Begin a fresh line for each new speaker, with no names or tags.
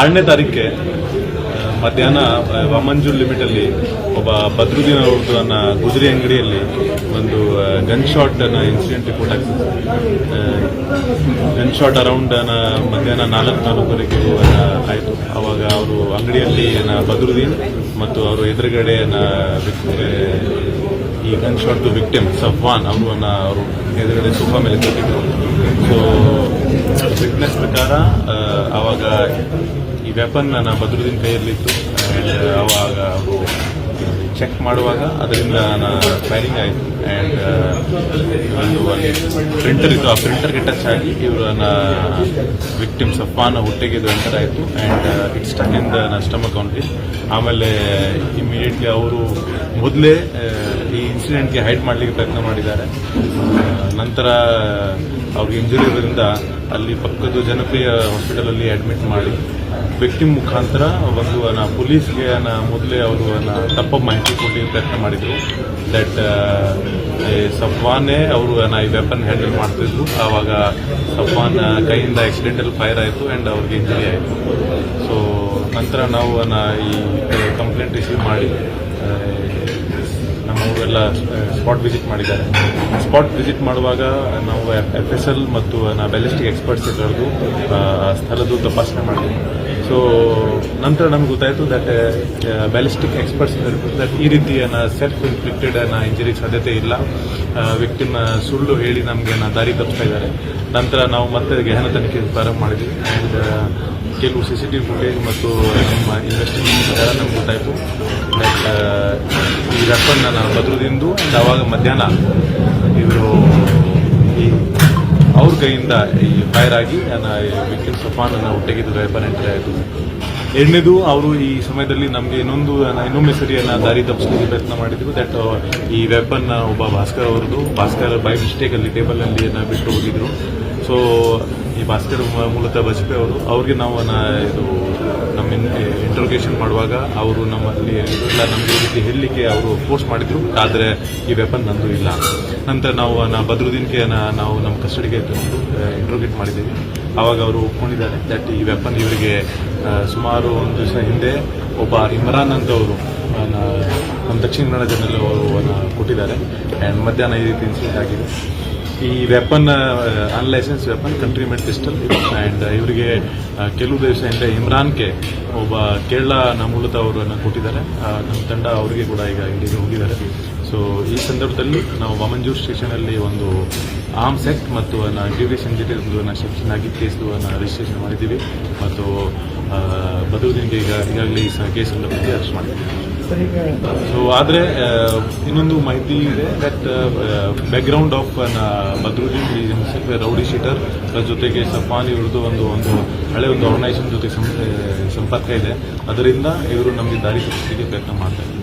6ನೇ ತಾರೀಕೆ ಮಧ್ಯಾಹ್ನ ವಾಮಂಜೂರ್ ಲಿಮಿಟ್ ಅಲ್ಲಿ ಒಬ್ಬ ಬದ್ರುದ್ದೀನ್ ಅವ್ರದ್ದು ಗುಜರಿ ಅಂಗಡಿಯಲ್ಲಿ ಒಂದು ಗನ್ ಶಾಟ್ ಇನ್ಸಿಡೆಂಟ್ ರಿಪೋರ್ಟ್ ಆಗ್ತದೆ. ಗನ್ ಶಾಟ್ ಅರೌಂಡ್ ಮಧ್ಯಾಹ್ನ 4:04 ಆಯಿತು. ಅವಾಗ ಅವರು ಅಂಗಡಿಯಲ್ಲಿ ಬದ್ರುದ್ದೀನ್ ಮತ್ತು ಅವರು ಎದುರುಗಡೆ ಈ ಗನ್ ಶಾಟ್ ವಿಕ್ಟಿಮ್ ಸಫ್ವಾನ್ ಅವರು ಎದುರುಗಡೆ ಸೋಫಾ ಮೇಲೆ ಕೂತಿದ್ರು. ಸೊ ಫಿಟ್ನೆಸ್ ಪ್ರಕಾರ ಅವಾಗ ಈ ವೆಪನ್ ಬದ್ರುದ್ದೀನ್ ಕೈಯಲ್ಲಿತ್ತು. ಅವಾಗ ಅವರು ಚೆಕ್ ಮಾಡುವಾಗ ಅದರಿಂದ ಫೈರಿಂಗ್ ಆಯಿತು. ಆ್ಯಂಡ್ ಒಂದು ಪ್ರಿಂಟರ್ ಇತ್ತು, ಆ ಪ್ರಿಂಟರ್ಗೆ ಟಚ್ ಆಗಿ ಇವರನ್ನ ವಿಕ್ಟಿಮ್ ಸಫ್ವಾನ್ ಹೊಟ್ಟೆಗೆ ಇದು ಎಂಟರ್ ಆಯಿತು. And it stuck in the stomach ಅವನಿಗೆ. ಆಮೇಲೆ ಇಮಿಡಿಯೇಟ್ಲಿ ಅವರು ಮೊದಲೇ ಈ ಇನ್ಸಿಡೆಂಟ್ಗೆ ಹೈಡ್ ಮಾಡಲಿಕ್ಕೆ ಪ್ರಯತ್ನ ಮಾಡಿದ್ದಾರೆ. ನಂತರ ಅವ್ರಿಗೆ ಇಂಜುರಿ ಇರೋದ್ರಿಂದ ಅಲ್ಲಿ ಪಕ್ಕದ ಜನಪ್ರಿಯ ಹಾಸ್ಪಿಟಲಲ್ಲಿ ಅಡ್ಮಿಟ್ ಮಾಡಿ ವಿಕ್ಟಿಮ್ ಮುಖಾಂತರ ಒಂದು ಪೊಲೀಸ್ಗೆ ಮೊದಲೇ ಅವರು ತಪ್ಪ ಮಾಹಿತಿ ಕೊಡಲಿಕ್ಕೆ ಪ್ರಯತ್ನ ಮಾಡಿದರು. ದಟ್ ಸಫ್ವಾನೇ ಅವರು ಈ ವೆಪನ್ ಹ್ಯಾಂಡಲ್ ಮಾಡ್ತಿದ್ರು. ಆವಾಗ ಸಫ್ವಾನ್ ಕೈಯಿಂದ ಆಕ್ಸಿಡೆಂಟಲ್ ಫೈರ್ ಆಯಿತು ಆ್ಯಂಡ್ ಅವ್ರಿಗೆ ಇಂಜುರಿ ಆಯಿತು. ಸೊ ನಂತರ ನಾವು ಈ ಕಂಪ್ಲೇಂಟ್ ರಿಸೀವ್ ಮಾಡಿ ನಮ್ಮವರೆಲ್ಲ ಸ್ಪಾಟ್ ವಿಸಿಟ್ ಮಾಡಿದ್ದಾರೆ. ಸ್ಪಾಟ್ ವಿಸಿಟ್ ಮಾಡುವಾಗ ನಾವು FSL ಮತ್ತು ಬ್ಯಾಲಿಸ್ಟಿಕ್ ಎಕ್ಸ್ಪರ್ಟ್ಸ್ ಕರೆದು ಸ್ಥಳದ್ದು ತಪಾಸಣೆ ಮಾಡಿದ್ವಿ. ಸೊ ನಂತರ ನಮ್ಗೆ ಗೊತ್ತಾಯಿತು ದಟ್ ಬ್ಯಾಲಿಸ್ಟಿಕ್ ಎಕ್ಸ್ಪರ್ಟ್ಸ್ ದಟ್ ಈ ರೀತಿ ಸೆಲ್ಫ್ ಇನ್ಫ್ಲಿಕ್ಟೆಡ್ ಇಂಜುರಿಗೆ ಸಾಧ್ಯತೆ ಇಲ್ಲ. ವಿಕ್ಟಿಮ್ ಸುಳ್ಳು ಹೇಳಿ ನಮಗೆ ದಾರಿ ತಪ್ಪಿಸ್ತಾ ಇದ್ದಾರೆ. ನಂತರ ನಾವು ಮತ್ತೆ ಗಹನ ತನಿಖೆ ಪ್ರಾರಂಭ ಮಾಡಿದ್ವಿ. ಆ್ಯಂಡ್ ಕೆಲವು CCTV ಫುಟೇಜ್ ಮತ್ತು ನಮ್ಮ ಇನ್ವೆಸ್ಟಿಗೇಷನ್ ಪ್ರಕಾರ ನಮ್ಗೆ ಗೊತ್ತಾಯಿತು ದಟ್ ಈ ವೆಪನ್ ಬದ್ರುದಿಂದು ಅವಾಗ ಮಧ್ಯಾಹ್ನ ಇವರು ಅವ್ರ ಕೈಯಿಂದ ಈ ಫೈರ್ ಆಗಿ ವಿಕ್ಟಿಮ್ ಸಫ್ವಾನ್ ಹೊಟ್ಟೆಗಿದ್ದು ವೆಪನ್ ಎಂಟ್ರಿ ಆಯಿತು. ಎರಡನೇದು ಅವರು ಈ ಸಮಯದಲ್ಲಿ ನಮಗೆ ಇನ್ನೊಮ್ಮೆ ಸರಿಯನ್ನು ದಾರಿ ತಪ್ಪಿಸಲಿಕ್ಕೆ ಪ್ರಯತ್ನ ಮಾಡಿದ್ರು. ದಟ್ ಈ ವೆಪನ್ ಒಬ್ಬ ಭಾಸ್ಕರ್ ಅವರದ್ದು. ಭಾಸ್ಕರ್ ಬೈ ಮಿಸ್ಟೇಕಲ್ಲಿ ಟೇಬಲಲ್ಲಿ ಬಿಟ್ಟು ಹೋಗಿದ್ರು. ಸೊ ಈ ಭಾಸ್ಕರ್ ಮೂಲತಃ ಬಜ್ಪೆ ಅವರು. ಅವ್ರಿಗೆ ನಾವು ಇದು ನಮ್ಮ ಇಂಟ್ರೋಗೇಷನ್ ಮಾಡುವಾಗ ಅವರು ನಮ್ಮಲ್ಲಿ ಇಲ್ಲ ನಮಗೆ ಈ ರೀತಿ ಹೇಳಲಿಕ್ಕೆ ಅವರು ಫೋರ್ಸ್ ಮಾಡಿದ್ರು. ಆದರೆ ಈ ವೆಪನ್ ನಂದು ಇಲ್ಲ. ನಂತರ ನಾವು ಬದ್ರುದ್ದೀನ್ಗೆ ನಾವು ನಮ್ಮ ಕಸ್ಟಡಿಗೆ ತಗೊಂಡು ಇಂಟ್ರೋಗೇಟ್ ಮಾಡಿದ್ದೀವಿ. ಆವಾಗ ಅವರು ಒಪ್ಕೊಂಡಿದ್ದಾರೆ ದಟ್ ಈ ವೆಪನ್ ಇವರಿಗೆ ಸುಮಾರು ಒಂದು ದಿವಸ ಹಿಂದೆ ಒಬ್ಬ ಇಮ್ರಾನ್ ಅಂತವರು ನಮ್ಮ ದಕ್ಷಿಣ ಕನ್ನಡ ಜಿಲ್ಲೆಯಲ್ಲಿ ಅವರು ಕೊಟ್ಟಿದ್ದಾರೆ. ಆ್ಯಂಡ್ ಮಧ್ಯಾಹ್ನ ಈ ರೀತಿ ಇನ್ಸಿಡೆಂಟ್ ಆಗಿದೆ. ಈ weapon unlicensed weapon country made pistol ಇದು. ಆ್ಯಂಡ್ ಇವರಿಗೆ ಕೆಲವು ದಿವಸ ಹಿಂದೆ ಇಮ್ರಾನ್ಗೆ ಒಬ್ಬ ಕೇರಳ ಮೂಲತಃ ಅವರನ್ನು ಕೊಟ್ಟಿದ್ದಾರೆ. ನಮ್ಮ ತಂಡ ಅವರಿಗೆ ಕೂಡ ಈಗ ಇಲ್ಲಿಗೆ ಹೋಗಿದ್ದಾರೆ. ಸೊ ಈ ಸಂದರ್ಭದಲ್ಲಿ ನಾವು ವಾಮಂಜೂರ್ ಸ್ಟೇಷನಲ್ಲಿ ಒಂದು ಆರ್ಮ್ಸ್ ಆ್ಯಕ್ಟ್ ಮತ್ತು ಡ್ಯೂರೇಸ್ ಇಂಜುರಿ ಸೆಕ್ಷನ್ ಆಗಿ ಕೇಸ್ ರಿಜಿಸ್ಟ್ರೇಷನ್ ಮಾಡಿದ್ದೀವಿ. ಮತ್ತು ಬದ್ರುದ್ದೀನ್ಗೆ ಈಗಾಗಲೇ ಈ ಕೇಸ್ ಸಂದರ್ಭದಲ್ಲಿ ಅರೆಸ್ಟ್ ಮಾಡಿದ್ದೀವಿ. ಸೊ ಆದರೆ ಇನ್ನೊಂದು ಮಾಹಿತಿ ಇದೆ ದಟ್ ಬ್ಯಾಕ್ಗ್ರೌಂಡ್ ಆಫ್ ಬದ್ರುದ್ದೀನ್ ಈ ರೌಡಿ ಶೀಟರ್ ಜೊತೆಗೆ ಸಫ್ವಾನ್ ಇವ್ರದ್ದು ಒಂದು ಹಳೆ ಒಂದು ಆರ್ಗನೈಸೇಷನ್ ಜೊತೆ ಸಂಪರ್ಕ ಇದೆ. ಅದರಿಂದ ಇವರು ನಮಗೆ ದಾರಿ ತಪ್ಪಿಸಲಿಕ್ಕೆ ಪ್ರಯತ್ನ ಮಾಡ್ತಾರೆ.